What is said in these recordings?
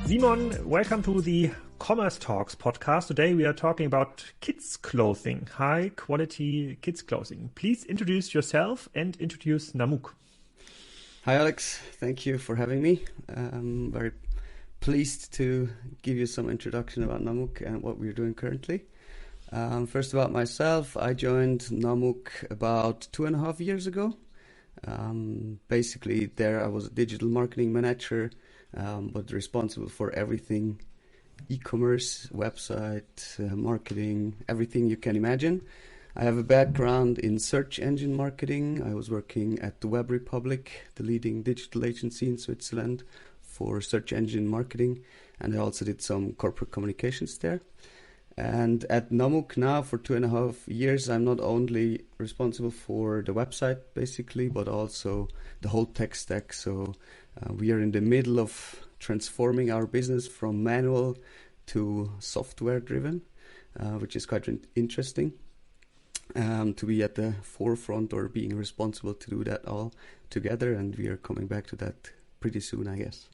Simon, welcome to the Commerce Talks podcast. Today we are talking about kids clothing, high quality kids clothing. Please introduce yourself and introduce Namuk. Hi Alex, thank you for having me. I'm very pleased to give you some introduction about Namuk and what we're doing currently. First about myself, I joined Namuk about 2.5 years ago. Basically there I was a digital marketing manager, but responsible for everything, e-commerce, website, marketing, everything you can imagine. I have a background in search engine marketing. I was working at the Web Republic, the leading digital agency in Switzerland for search engine marketing, and I also did some corporate communications there. And at Namuk now for 2.5 years, I'm not only responsible for the website basically, but also the whole tech stack. So we are in the middle of transforming our business from manual to software driven, which is quite interesting to be at the forefront or being responsible to do that all together. And we are coming back to that pretty soon, I guess.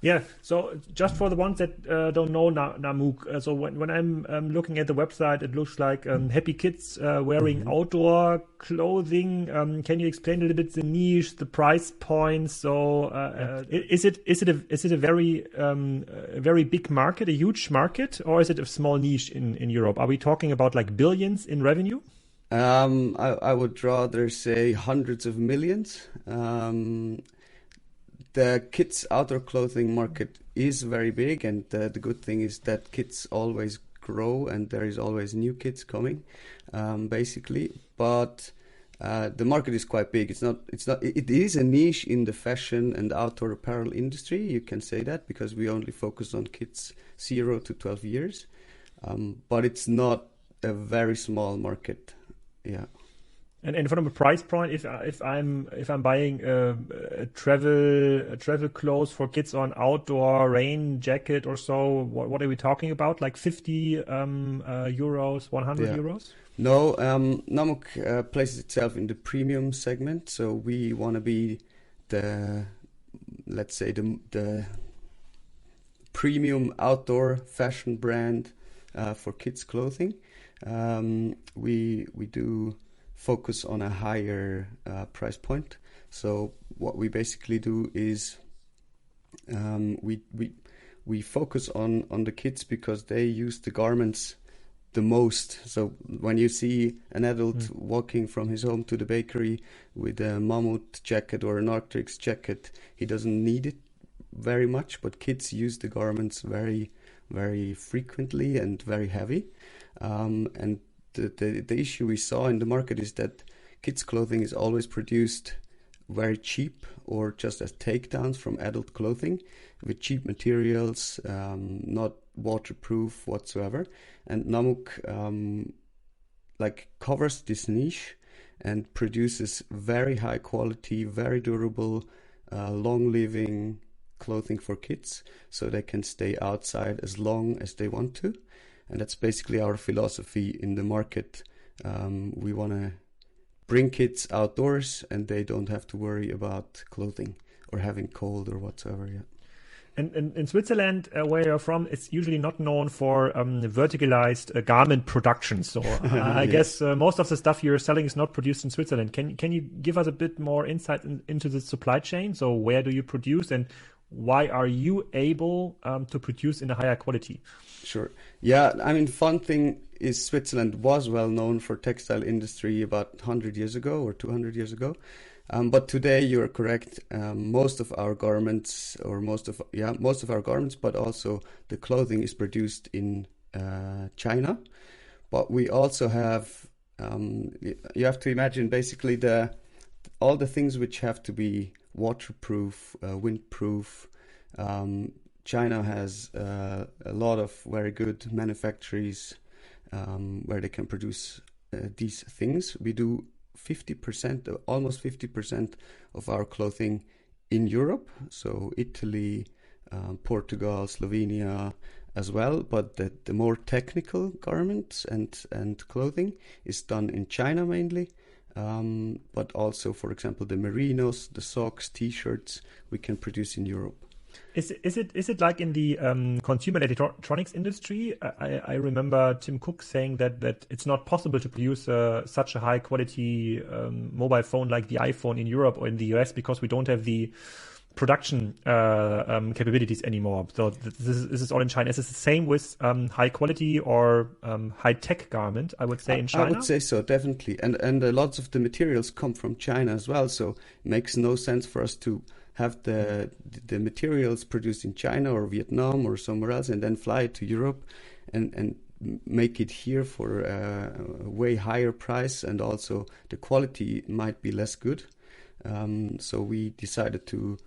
Yeah, so just for the ones that don't know Namuk, so when I'm looking at the website, it looks like happy kids wearing outdoor clothing. Can you explain a little bit the niche, the price points? So is it a very big market, a huge market, or is it a small niche in Europe? Are we talking about like billions in revenue? I would rather say hundreds of millions. The kids outdoor clothing market is very big, and the good thing is that kids always grow and there is always new kids coming, basically. But the market is quite big. It is a niche in the fashion and outdoor apparel industry. You can say that because we only focus on kids 0 to 12 years. But it's not a very small market. Yeah. And from a price point, if I'm buying a travel clothes for kids on outdoor rain jacket or so, what are we talking about? Like 50 euros, 100 euros? No, Namuk places itself in the premium segment, so we want to be the premium outdoor fashion brand for kids clothing. We do focus on a higher price point. So what we basically do is we focus on the kids because they use the garments the most. So when you see an adult walking from his home to the bakery with a Mammut jacket or an Arc'teryx jacket, he doesn't need it very much, but kids use the garments very, very frequently and very heavy. And the issue we saw in the market is that kids clothing is always produced very cheap or just as takedowns from adult clothing with cheap materials, not waterproof whatsoever. And Namuk covers this niche and produces very high quality, very durable, long living clothing for kids so they can stay outside as long as they want to. And that's basically our philosophy in the market. We want to bring kids outdoors and they don't have to worry about clothing or having cold or whatsoever. Yeah. And in Switzerland, where you're from, it's usually not known for verticalized garment production. So I guess most of the stuff you're selling is not produced in Switzerland. Can you give us a bit more insight into the supply chain? So where do you produce and why are you able to produce in a higher quality? Sure. Yeah, I mean, fun thing is Switzerland was well known for textile industry about 100 years ago or 200 years ago. But today you're correct. Most of our garments, but also the clothing is produced in China. But we also have, you have to imagine basically all the things which have to be waterproof, windproof. China has a lot of very good manufacturers where they can produce these things. We do 50%, almost 50% of our clothing in Europe, so Italy, Portugal, Slovenia as well. But the more technical garments and clothing is done in China mainly. But also, for example, the merinos, the socks, T-shirts, we can produce in Europe. Is it like in the consumer electronics industry? I remember Tim Cook saying that it's not possible to produce such a high quality mobile phone like the iPhone in Europe or in the US because we don't have the production capabilities anymore. So this is all in China. Is this the same with high quality or high tech garment? I would say in China. I would say so, definitely. And lots of the materials come from China as well. So it makes no sense for us to have the materials produced in China or Vietnam or somewhere else and then fly it to Europe and make it here for a way higher price, and also the quality might be less good. So we decided to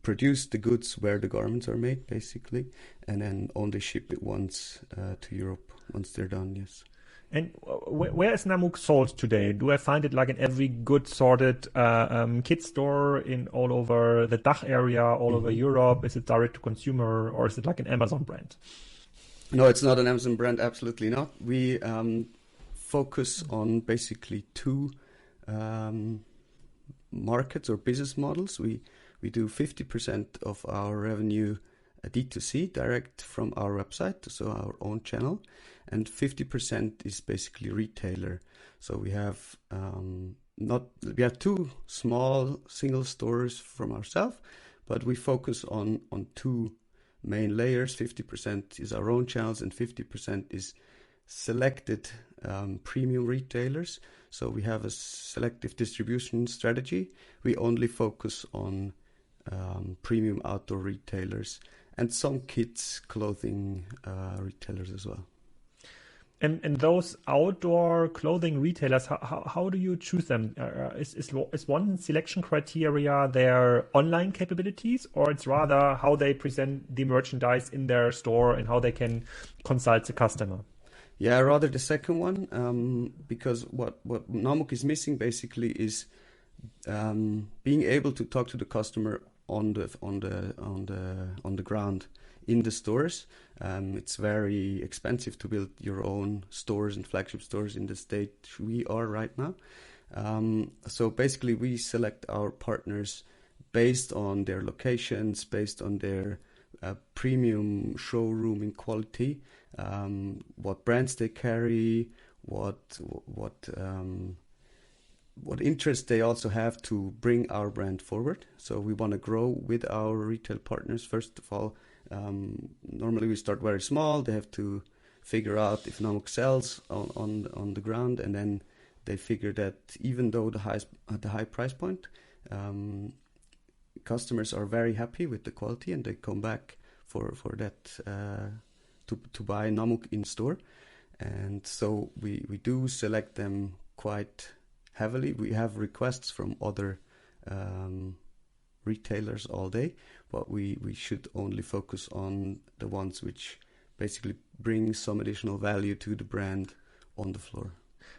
produce the goods where the garments are made, basically, and then only ship it once to Europe once they're done, yes. And where is Namuk sold today? Do I find it like in every good sorted kids store in all over the DACH area, all over Europe? Is it direct to consumer, or is it like an Amazon brand? No, it's not an Amazon brand. Absolutely not. We focus on basically two markets or business models. We do 50% of our revenue D2C, direct from our website, so our own channel, and 50% is basically retailer. So we have two small single stores from ourselves, but we focus on two main layers. 50% is our own channels and 50% is selected premium retailers. So we have a selective distribution strategy. We only focus on premium outdoor retailers and some kids clothing retailers as well. And those outdoor clothing retailers, how do you choose them? Is one selection criteria their online capabilities, or it's rather how they present the merchandise in their store and how they can consult the customer? Yeah, rather the second one, because what Namuk is missing basically is being able to talk to the customer on the ground in the stores. It's very expensive to build your own stores and flagship stores in the state we are right now. So basically we select our partners based on their locations, based on their premium showrooming quality, what brands they carry, what interest they also have to bring our brand forward. So we want to grow with our retail partners. First of all, normally we start very small. They have to figure out if Namuk sells on the ground, and then they figure that even though at the high price point, customers are very happy with the quality and they come back for that to buy Namuk in store. And so we do select them quite heavily. We have requests from other retailers all day, but we should only focus on the ones which basically bring some additional value to the brand on the floor.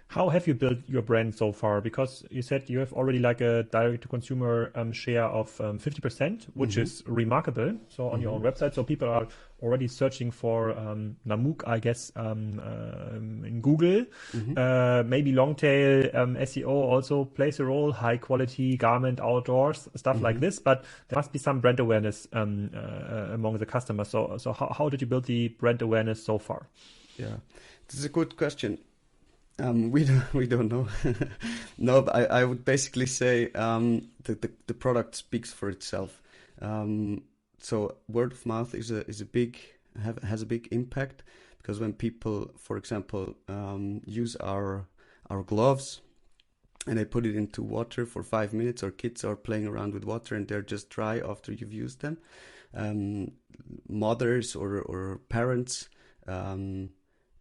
How have you built your brand so far? Because you said you have already like a direct-to-consumer share of 50%, which is remarkable. So on your own website, so people are already searching for Namuk, I guess, in Google. Maybe long tail SEO also plays a role, high quality garment outdoors, stuff like this. But there must be some brand awareness among the customers. So how did you build the brand awareness so far? Yeah, this is a good question. We don't know. No, but I would basically say the product speaks for itself. So word of mouth has a big impact, because when people, for example, use our gloves and they put it into water for 5 minutes, or kids are playing around with water and they're just dry after you've used them, mothers or parents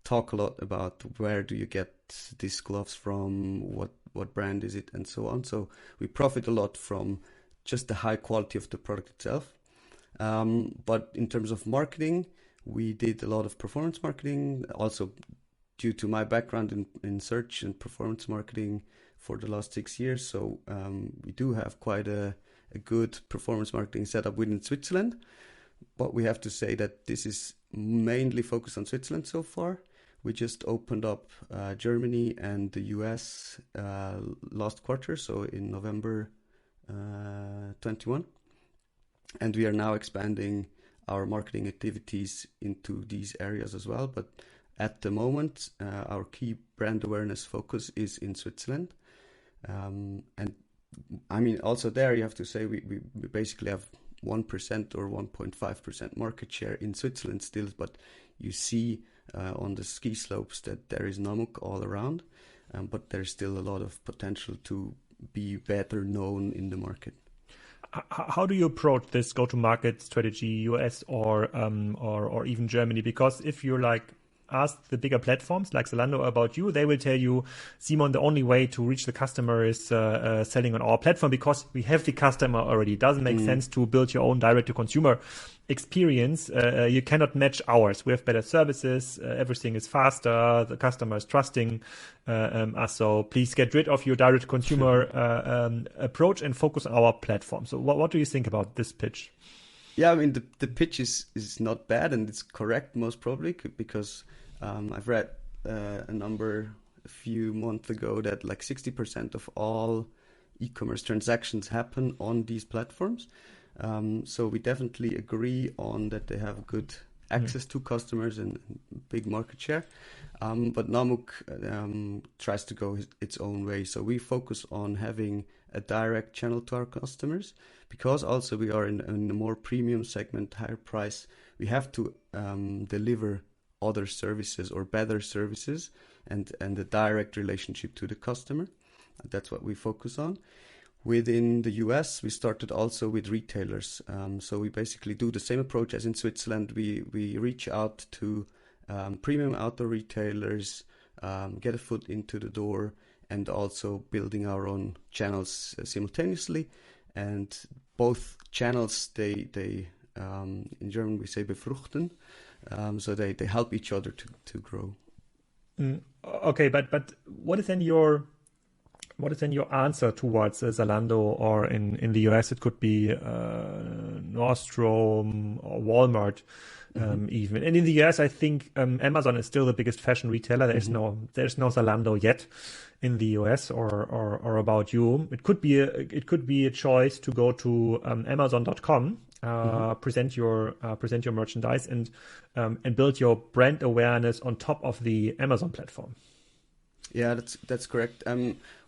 talk a lot about where do you get these gloves from, what brand is it, and so on. So we profit a lot from just the high quality of the product itself. But in terms of marketing, we did a lot of performance marketing, also due to my background in search and performance marketing for the last 6 years. So we do have quite a good performance marketing setup within Switzerland. But we have to say that this is mainly focused on Switzerland so far. We just opened up Germany and the US last quarter, so in November 21. and we are now expanding our marketing activities into these areas as well. But at the moment, our key brand awareness focus is in Switzerland. And I mean, also there you have to say we basically have 1% or 1.5% market share in Switzerland still, but you see on the ski slopes that there is namuk all around, but there's still a lot of potential to be better known in the market. How do you approach this go-to-market strategy, US or even Germany? Because if you're like ask the bigger platforms like Zalando about you, they will tell you, Simon, the only way to reach the customer is selling on our platform because we have the customer already. It doesn't make sense to build your own direct-to-consumer experience. You cannot match ours. We have better services. Everything is faster. The customer is trusting us. So please get rid of your direct-to-consumer approach and focus on our platform. So what do you think about this pitch? Yeah, I mean, the pitch is not bad, and it's correct most probably, because I've read a few months ago that like 60% of all e-commerce transactions happen on these platforms. So we definitely agree on that they have good access to customers and big market share. But namuk tries to go its own way. So we focus on having a direct channel to our customers, because also we are in a more premium segment, higher price. We have to deliver other services or better services and a direct relationship to the customer. That's what we focus on. Within the US, we started also with retailers. So we basically do the same approach as in Switzerland. We reach out to premium outdoor retailers, get a foot into the door, and also building our own channels simultaneously. And both channels, they in German we say befruchten, so they help each other to grow. Okay, but what is then your answer towards Zalando, or in the US it could be Nordstrom or Walmart even. And in the US I think Amazon is still the biggest fashion retailer. There's no Zalando yet in the US or About You. It could be a choice to go to Amazon.com, present your merchandise and build your brand awareness on top of the Amazon platform. Yeah, that's correct.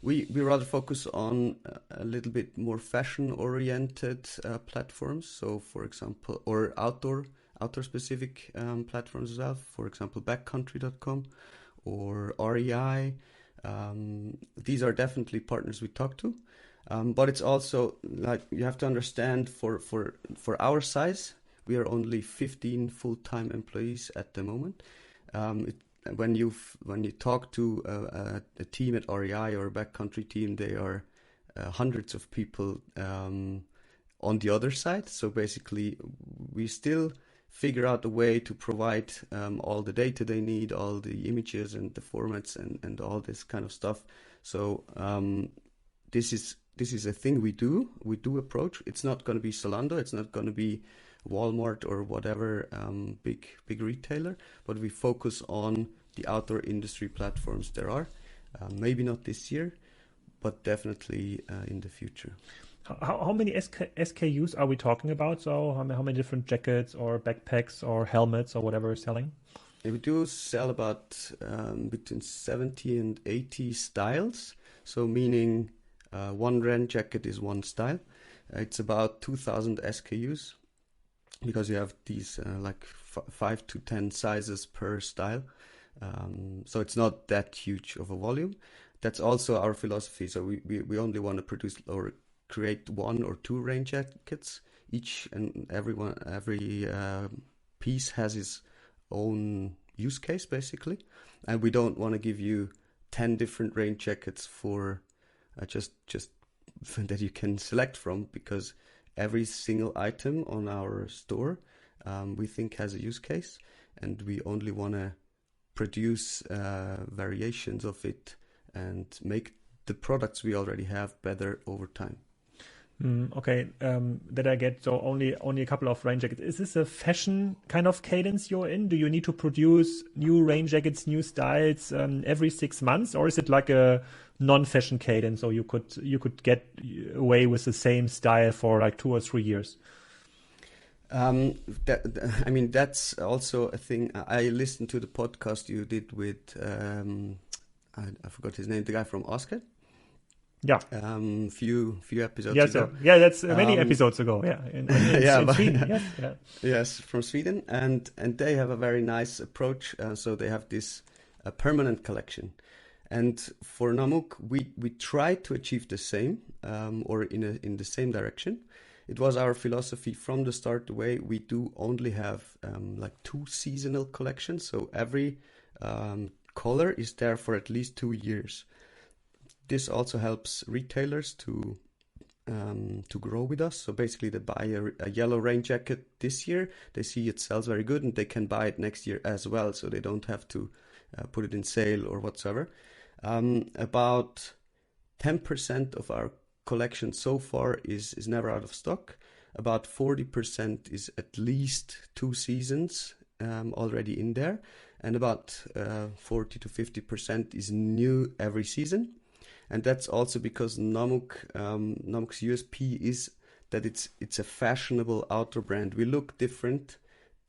We rather focus on a little bit more fashion-oriented platforms. So, for example, or outdoor-specific platforms as well. For example, backcountry.com or REI. These are definitely partners we talk to. But it's also like you have to understand for our size, we are only 15 full-time employees at the moment. When you talk to a team at REI or a backcountry team, they are hundreds of people on the other side. So basically, we still figure out a way to provide all the data they need, all the images and the formats and all this kind of stuff. So this is a thing we do. We do approach. It's not going to be Zalando. It's not going to be Walmart or whatever big retailer, but we focus on the outdoor industry platforms there are. Maybe not this year, but definitely in the future. How many SKUs are we talking about? So how many different jackets or backpacks or helmets or whatever is selling? Yeah, we do sell about between 70 and 80 styles. So meaning one rain jacket is one style. It's about 2,000 SKUs. Because you have these like 5 to 10 sizes per style. So it's not that huge of a volume. That's also our philosophy. So we only want to produce or create 1 or 2 rain jackets. Each and every piece has its own use case, basically. And we don't want to give you 10 different rain jackets for just that you can select from, because every single item on our store we think has a use case, and we only want to produce variations of it and make the products we already have better over time. Okay, that I get. So only a couple of rain jackets. Is this a fashion kind of cadence you're in? Do you need to produce new rain jackets, new styles every 6 months, or is it like a non-fashion cadence, so you could get away with the same style for like 2 or 3 years? I mean, that's also a thing. I listened to the podcast you did with, I forgot his name, the guy from Oscar. Yeah. Few episodes Yes, ago. yeah, that's many episodes ago. Yeah, in Sweden. Yes, yeah. Yes, from Sweden, and they have a very nice approach. So they have this permanent collection, and for Namuk, we try to achieve the same, or in the same direction. It was our philosophy from the start. The way we do only have like 2 seasonal collections, so every color is there for at least 2 years. This also helps retailers to grow with us. So basically, they buy a yellow rain jacket this year. They see it sells very good, and they can buy it next year as well. So they don't have to put it in sale or whatsoever. About 10% of our collection so far is never out of stock. About 40% is at least 2 seasons already in there, and about 40 to 50% is new every season. And that's also because Namuk's USP is that it's a fashionable outdoor brand. We look different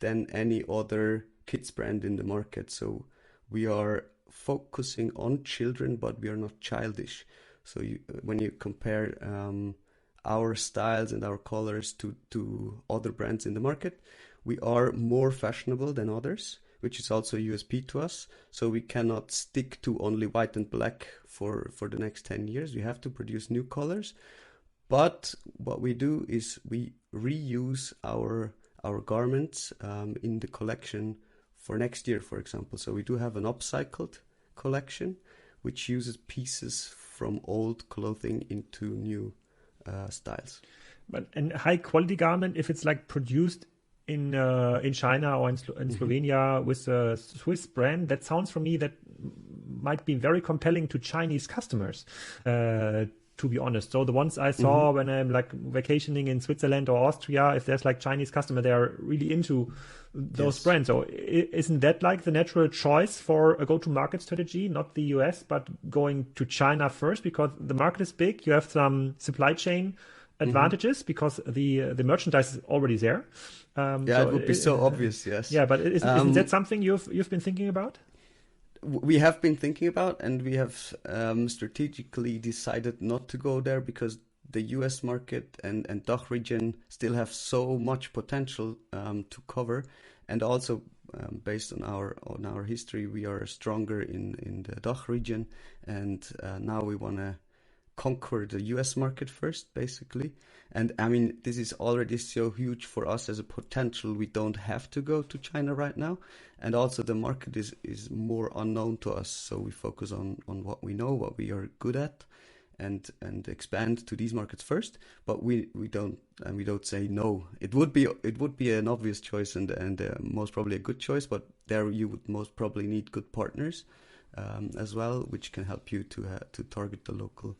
than any other kids brand in the market. So we are focusing on children, but we are not childish. So when you compare our styles and our colors to other brands in the market, we are more fashionable than others, which is also a USP to us. So we cannot stick to only white and black for the next 10 years. We have to produce new colors. But what we do is we reuse our garments in the collection for next year, for example. So we do have an upcycled collection, which uses pieces from old clothing into new styles. But a high quality garment, if it's like produced in China or in Slovenia with a Swiss brand, that sounds for me that might be very compelling to Chinese customers, to be honest. So the ones I saw when I'm like vacationing in Switzerland or Austria, if there's like Chinese customer, they are really into those brands. So isn't that like the natural choice for a go-to-market strategy, not the US, but going to China first, because the market is big, you have some supply chain advantages because the merchandise is already there. It would be so obvious, yes. Yeah, but isn't that something you've been thinking about? We have been thinking about, and we have strategically decided not to go there because the US market and DACH region still have so much potential to cover, and also based on our history, we are stronger in the DACH region, and now we want to conquer the US market first, basically. And I mean, this is already so huge for us as a potential. We don't have to go to China right now. And also the market is more unknown to us. So we focus on what we know, what we are good at, and expand to these markets first. But we don't say no. It would be an obvious choice and most probably a good choice, but there you would most probably need good partners as well, which can help you to target the local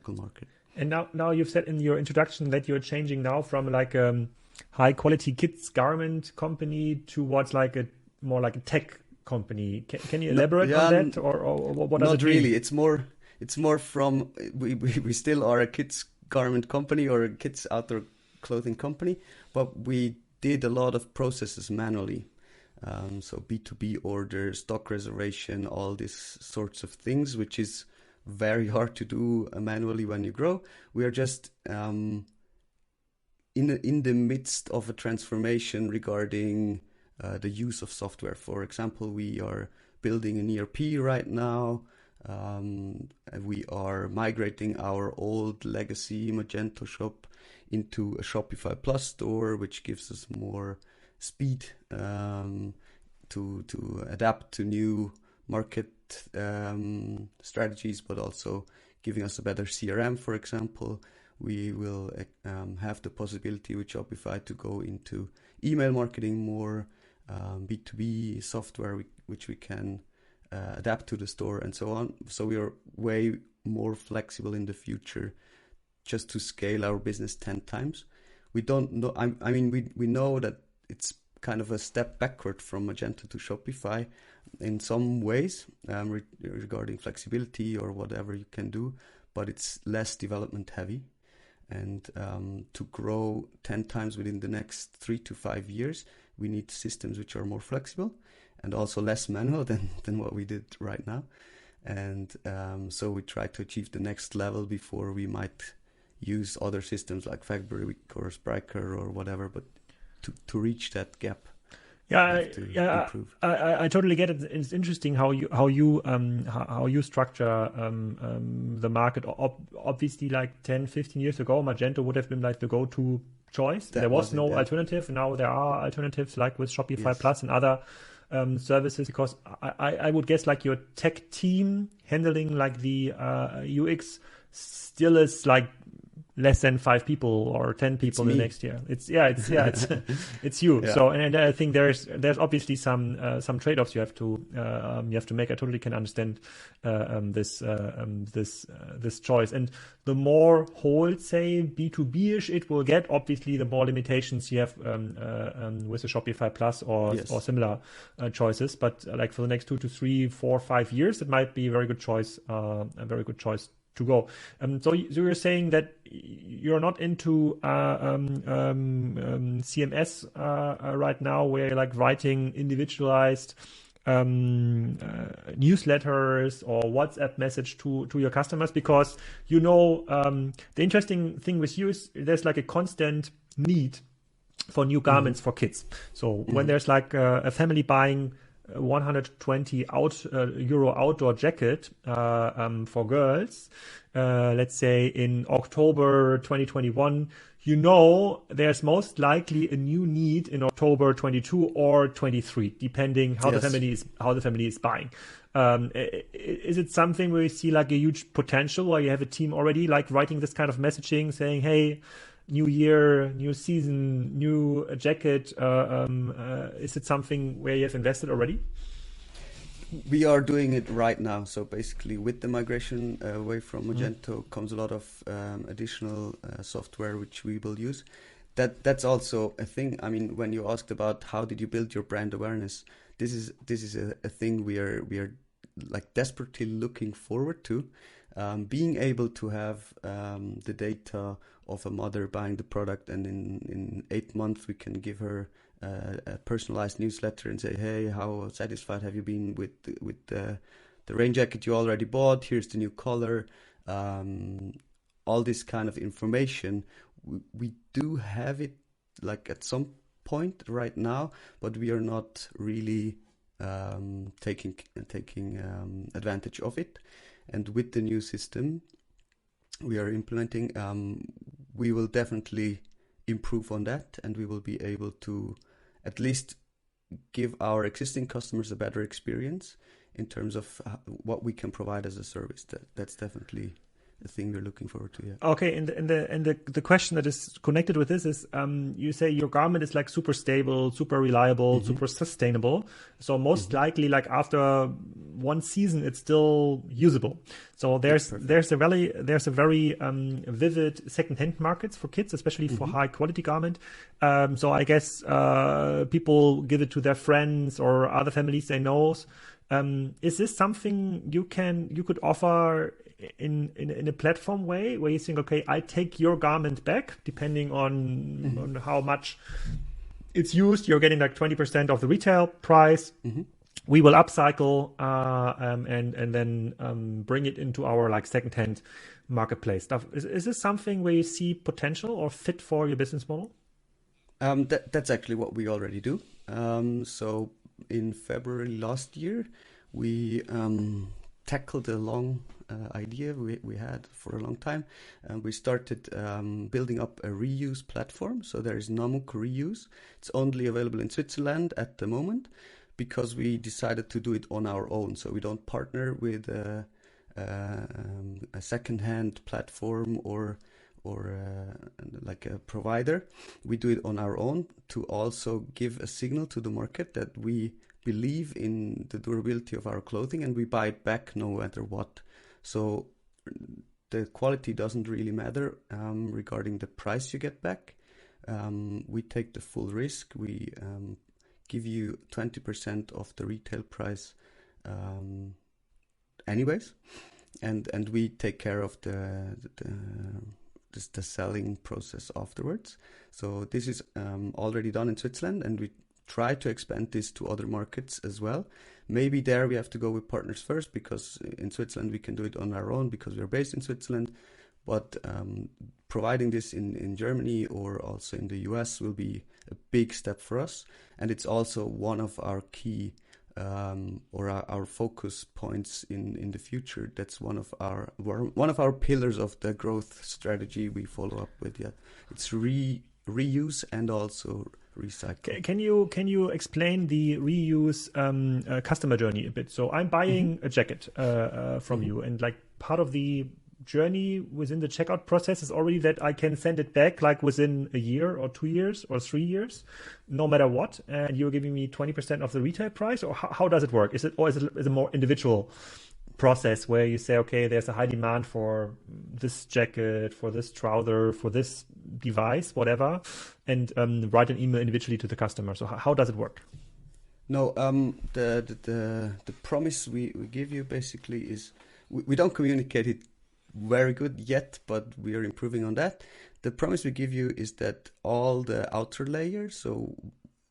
market. And now you've said in your introduction that you're changing now from like a high quality kids garment company towards like a more like a tech company. Can you elaborate on that, or what does it mean? Not really. It's more from we still are a kids garment company or a kids outdoor clothing company, but we did a lot of processes manually. So B2B orders, stock reservation, all these sorts of things, which is very hard to do manually when you grow. We are just in the midst of a transformation regarding the use of software. For example, we are building an ERP right now. We are migrating our old legacy Magento shop into a Shopify Plus store, which gives us more speed to adapt to new market strategies, but also giving us a better CRM, for example. We will have the possibility with Shopify to go into email marketing more, B2B software, which we can adapt to the store and so on. So we are way more flexible in the future just to scale our business 10 times. We don't know, I mean, we know that it's kind of a step backward from Magento to Shopify in some ways regarding flexibility or whatever you can do, but it's less development heavy. And to grow 10 times within the next 3 to 5 years, we need systems which are more flexible and also less manual than what we did right now. And so we try to achieve the next level before we might use other systems like Fabric or Spryker or whatever, but to reach that gap. Improve. I totally get it. It's interesting how you structure the market. Obviously, like 10, 15 years ago, Magento would have been like the go-to choice. There was no alternative. Now there are alternatives, like with Shopify Plus and other services. Because I would guess like your tech team handling like the UX still is like less than 5 people or 10 people the next year. It's you. Yeah. So, and I think there's obviously some trade-offs you have to make. I totally can understand this choice. And the more wholesale B2B-ish it will get, obviously the more limitations you have with the Shopify Plus or similar choices. But like for the next 2 to 3, 4, 5 years, it might be a very good choice. To go. So you're saying that you're not into CMS right now, where you're like writing individualized newsletters or WhatsApp message to your customers, because the interesting thing with you is there's like a constant need for new garments for kids. So when there's like a family buying 120 euro outdoor jacket for girls, let's say in October 2021, there's most likely a new need in October 22 or 23, depending how the family is buying. Is it something where you see like a huge potential, where you have a team already like writing this kind of messaging, saying, hey, new year, new season, new jacket? Is it something where you have invested already? We are doing it right now. So basically, with the migration away from Magento comes a lot of additional software which we will use. That's also a thing. I mean, when you asked about how did you build your brand awareness, this is a thing we are like desperately looking forward to. Being able to have the data of a mother buying the product, and in 8 months we can give her a personalized newsletter and say, hey, how satisfied have you been with the rain jacket you already bought? Here's the new color. All this kind of information, we do have it like at some point right now, but we are not really taking advantage of it. And with the new system we are implementing, we will definitely improve on that, and we will be able to at least give our existing customers a better experience in terms of what we can provide as a service. That's definitely the thing we're looking forward to. Yeah. Okay, and the question that is connected with this is, you say your garment is like super stable, super reliable, super sustainable. So most likely, like after one season, it's still usable. So there's a very vivid second-hand markets for kids, especially for high quality garment. So I guess people give it to their friends or other families they know. Is this something you could offer in a platform way, where you think, okay, I take your garment back depending on how much it's used, you're getting like 20% of the retail price. We will upcycle and then bring it into our like secondhand marketplace stuff. Is this something where you see potential or fit for your business model? That's actually what we already do. So in February last year, we tackled a long idea we had for a long time. We started building up a reuse platform. So there is namuk reuse. It's only available in Switzerland at the moment, because we decided to do it on our own. So we don't partner with a second-hand platform or like a provider. We do it on our own to also give a signal to the market that we believe in the durability of our clothing, and we buy it back no matter what. So the quality doesn't really matter regarding the price you get back. We take the full risk. We give you 20% of the retail price anyways, and we take care of the the selling process afterwards. So this is already done in Switzerland, and we try to expand this to other markets as well. Maybe there we have to go with partners first, because in Switzerland we can do it on our own because we are based in Switzerland. But providing this in Germany or also in the US will be a big step for us. And it's also one of our key or our focus points in the future. That's one of our pillars of the growth strategy we follow up with. Yeah, it's reuse and also recycle. Can you explain the reuse customer journey a bit? So I'm buying a jacket from you, and like part of the journey within the checkout process is already that I can send it back like within a year or 2 years or 3 years, no matter what, and you're giving me 20% of the retail price, or how does it work? Is it a more individual process where you say, okay, there's a high demand for this jacket, for this trouser, for this device, whatever, and write an email individually to the customer? So how does it work? No, the promise we give you basically is we don't communicate it very good yet, but we are improving on that. The promise we give you is that all the outer layers, so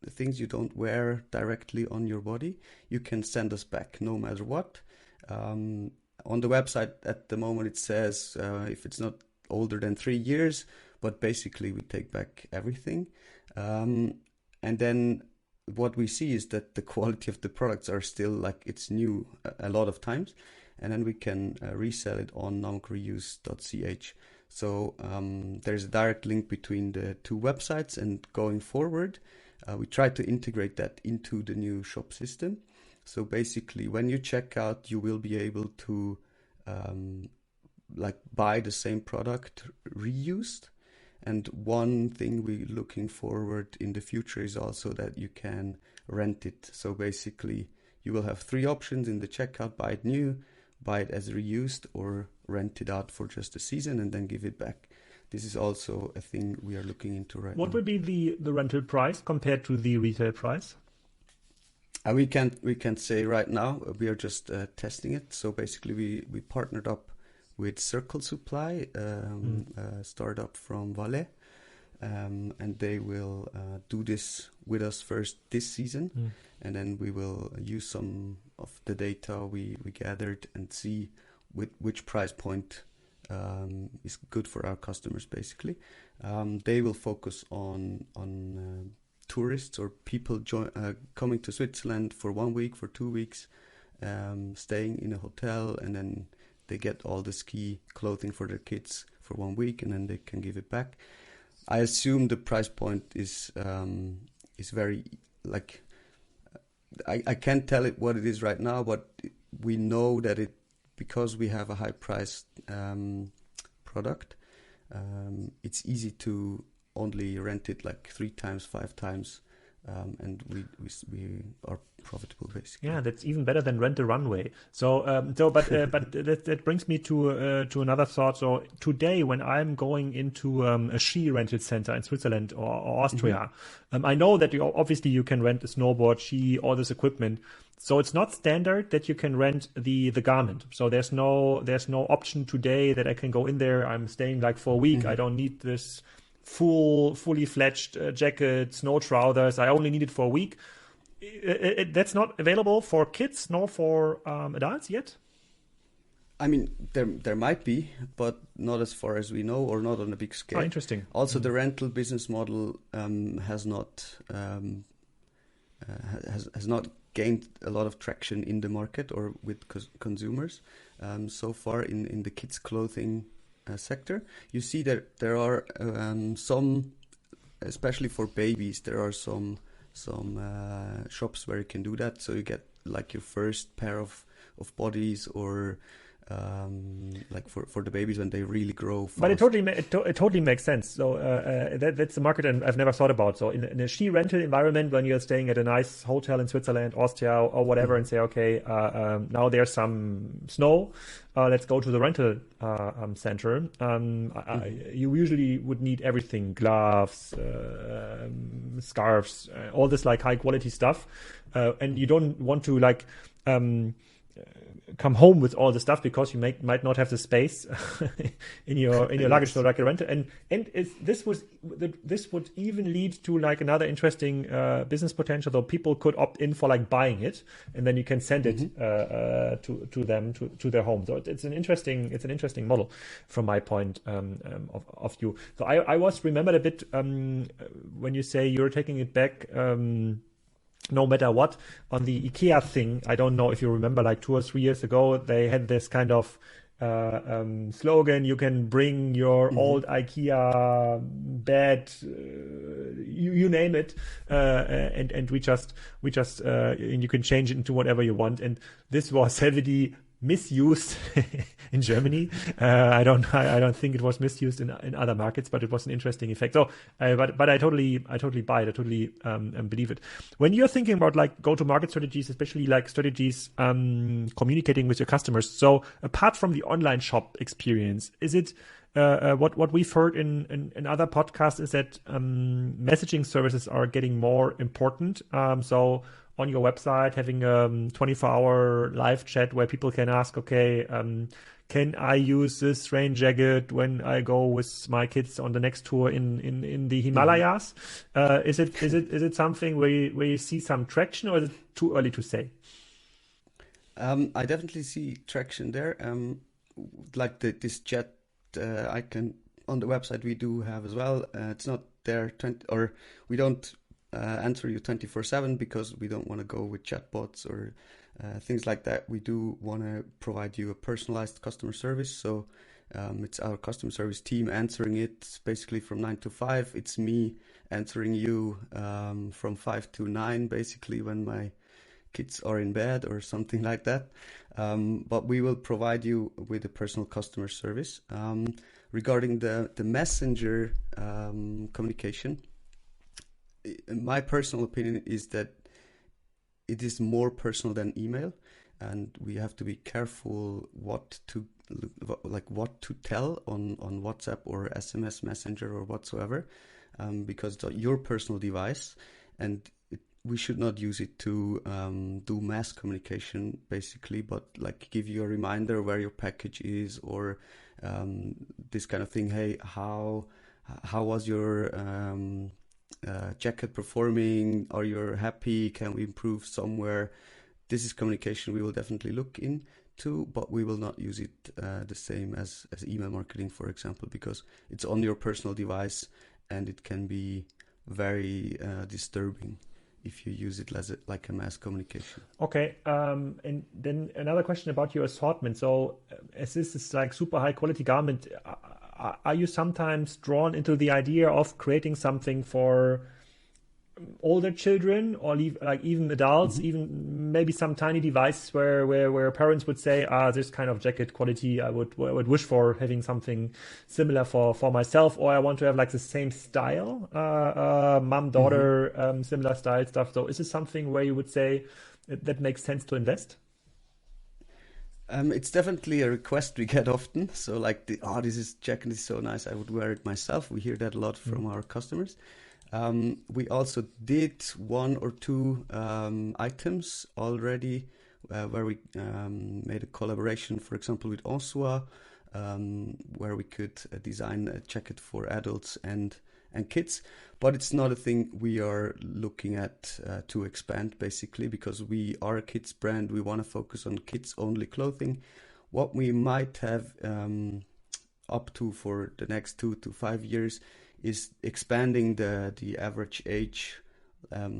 the things you don't wear directly on your body, you can send us back no matter what. On the website at the moment it says if it's not older than 3 years, but basically we take back everything. And then what we see is that the quality of the products are still like it's new a lot of times. And then we can resell it on namukreuse.ch. So there's a direct link between the two websites, and going forward, we try to integrate that into the new shop system. So basically, when you check out, you will be able to like buy the same product reused. And one thing we're looking forward in the future is also that you can rent it. So basically, you will have 3 options in the checkout: buy it new, buy it as reused, or rent it out for just a season and then give it back. This is also a thing we are looking into right now. What would be the rental price compared to the retail price? We can't say right now. We are just testing it. So basically we partnered up with Circle Supply, a startup from Valais, and they will do this with us first this season, and then we will use some of the data we gathered and see which price point is good for our customers. Basically, they will focus on tourists or people coming to Switzerland for 1 week, for 2 weeks, staying in a hotel, and then they get all the ski clothing for their kids for 1 week, and then they can give it back. I assume the price point is very like I can't tell it what it is right now, but we know that because we have a high priced product, it's easy to only rent it like 3 times, 5 times, and we are profitable basically. Yeah, that's even better than Rent a Runway. But that brings me to another thought. So today, when I'm going into a ski rental center in Switzerland or Austria, I know that obviously you can rent a snowboard, ski, all this equipment. So it's not standard that you can rent the garment. So there's no option today that I can go in there. I'm staying like for a week. I don't need this fully fledged jacket, snow trousers. I only need it for a week. That's not available for kids nor for adults yet? I mean, there might be, but not as far as we know, or not on a big scale. Oh, interesting. Also, the rental business model has not gained a lot of traction in the market or with consumers so far in the kids' clothing sector. You see that there are some, especially for babies, there are some shops where you can do that. So you get like your first pair of bodies, or like for the babies when they really grow fast. But it totally makes sense. So that's a market I've never thought about. So in a ski rental environment, when you're staying at a nice hotel in Switzerland, Austria, or whatever, and say, okay, now there's some snow, let's go to the rental center. You usually would need everything: gloves, scarves, all this like high quality stuff, and you don't want to like come home with all the stuff because you might not have the space in your luggage, so like a rental, and this would even lead to like another interesting business potential. So people could opt in for like buying it, and then you can send it to them to their home. So it's an interesting model from my point of view. So I was remembered a bit when you say you're taking it back. No matter what, on the IKEA thing, I don't know if you remember, like 2 or 3 years ago, they had this kind of slogan: you can bring your old IKEA bed, you name it, and we just and you can change it into whatever you want. And this was heavily misused in Germany. I don't think it was misused in other markets, but it was an interesting effect. So, but I totally buy it. I totally believe it. When you're thinking about like go-to-market strategies, especially like strategies communicating with your customers. So, apart from the online shop experience, is it what we've heard in other podcasts is that messaging services are getting more important. So on your website, having a 24-hour live chat where people can ask, okay, can I use this rain jacket when I go with my kids on the next tour in the Himalayas? Is it something where you see some traction, or is it too early to say? I definitely see traction there. Like this chat icon on the website we do have as well. It's not there we don't answer you 24/7 because we don't want to go with chatbots or things like that. We do want to provide you a personalized customer service. So it's our customer service team answering it basically from 9 to 5. It's me answering you from 5 to 9, basically when my kids are in bed or something like that. But we will provide you with a personal customer service. Regarding the messenger communication, my personal opinion is that it is more personal than email, and we have to be careful what to tell on WhatsApp or SMS Messenger or whatsoever, because your personal device, and we should not use it to do mass communication basically, but like give you a reminder where your package is, or this kind of thing. Hey, how was your jacket performing? Are you happy? Can we improve somewhere? This is communication we will definitely look into, but we will not use it the same as email marketing, for example, because it's on your personal device and it can be very disturbing if you use it like a mass communication. Okay, and then another question about your assortment. So as this is like super high quality garment, are you sometimes drawn into the idea of creating something for older children, or even adults, even maybe some tiny device where parents would say, this kind of jacket quality, I would wish for having something similar for myself, or I want to have like the same style, mom, daughter, similar style stuff. So is this something where you would say that makes sense to invest? It's definitely a request we get often. So like this jacket is so nice, I would wear it myself. We hear that a lot from our customers. We also did 1 or 2 items already where we made a collaboration, for example, with Onsua, where we could design a jacket for adults and kids. But it's not a thing we are looking at to expand, basically, because we are a kids brand. We want to focus on kids only clothing. What we might have up to for the next 2 to 5 years is expanding the average age.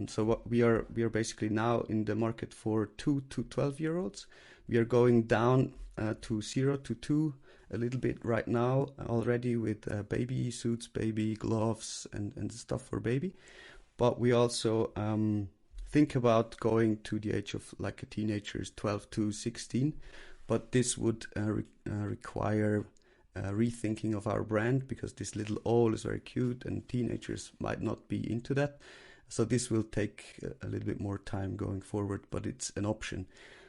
So what we are basically now in the market for 2 to 12-year-olds. We are going down to 0 to 2 a little bit right now already with baby suits, baby gloves, and stuff for baby. But we also think about going to the age of like a teenagers, 12 to 16. But this would require rethinking of our brand, because this little owl is very cute and teenagers might not be into that. So this will take a little bit more time going forward, but it's an option.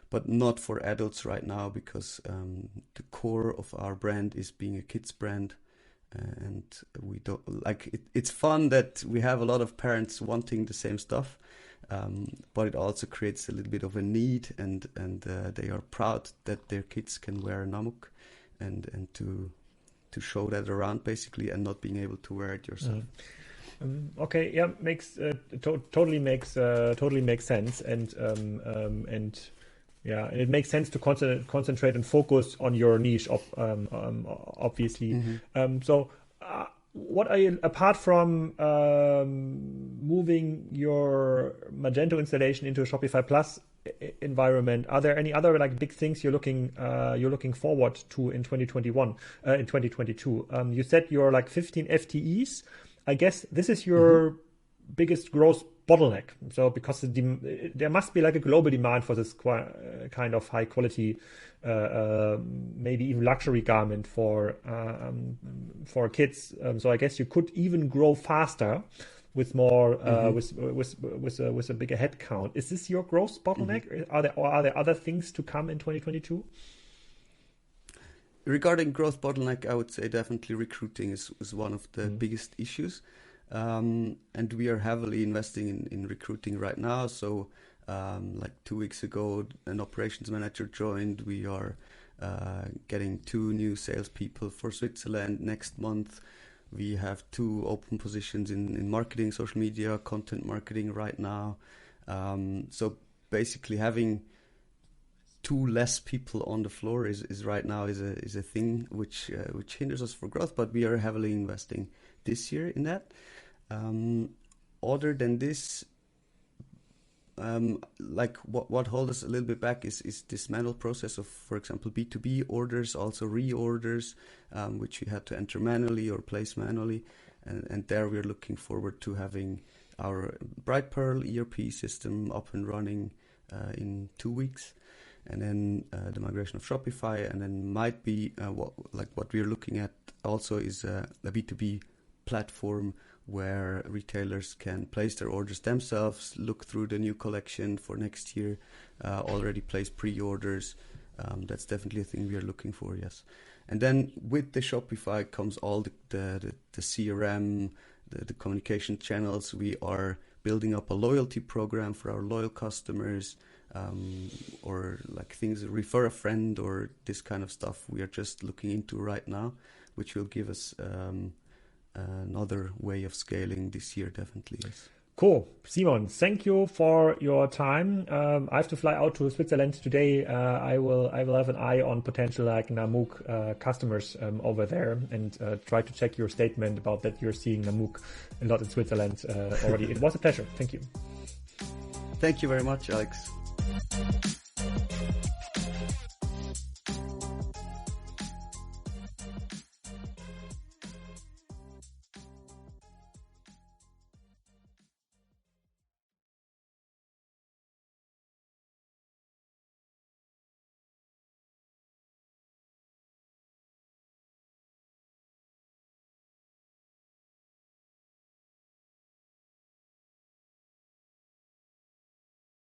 But not for adults right now, because the core of our brand is being a kids brand, and we don't like it. It's fun that we have a lot of parents wanting the same stuff, but it also creates a little bit of a need, and they are proud that their kids can wear a namuk, and to show that around basically, and not being able to wear it yourself. Okay, yeah, totally makes sense, and yeah, it makes sense to concentrate and focus on your niche, obviously. So, what are you, apart from moving your Magento installation into a Shopify Plus environment, are there any other like big things you're looking forward to in 2021, in 2022? You said you're like 15 FTEs. I guess this is your biggest growth bottleneck. So because there must be like a global demand for this kind of high quality, maybe even luxury garment for kids. So I guess you could even grow faster with more with a bigger headcount. Is this your growth bottleneck? Are there other things to come in 2022? Regarding growth bottleneck, I would say definitely recruiting is one of the biggest issues. And we are heavily investing in recruiting right now. So like 2 weeks ago, an operations manager joined. We are getting 2 new salespeople for Switzerland next month. We have 2 open positions in marketing, social media, content marketing right now. So basically having 2 less people on the floor is right now is a thing which hinders us for growth, but we are heavily investing this year in that. Other than this, like what holds us a little bit back is this manual process of, for example, B2B orders, also reorders, which we had to enter manually or place manually, and there we're looking forward to having our Bright Pearl ERP system up and running in 2 weeks. And then the migration of Shopify, and then might be what we're looking at also is a B2B platform where retailers can place their orders themselves, look through the new collection for next year, already place pre-orders. That's definitely a thing we are looking for, yes. And then with the Shopify comes all the CRM, the communication channels. We are building up a loyalty program for our loyal customers, or like things, refer a friend or this kind of stuff we are just looking into right now, which will give us another way of scaling this year, definitely, yes. Cool. Simon, thank you for your time. I have to fly out to Switzerland today. I will have an eye on potential like namuk customers over there, and try to check your statement about that you're seeing namuk a lot in Switzerland already. It was a pleasure. Thank you. Thank you very much, Alex.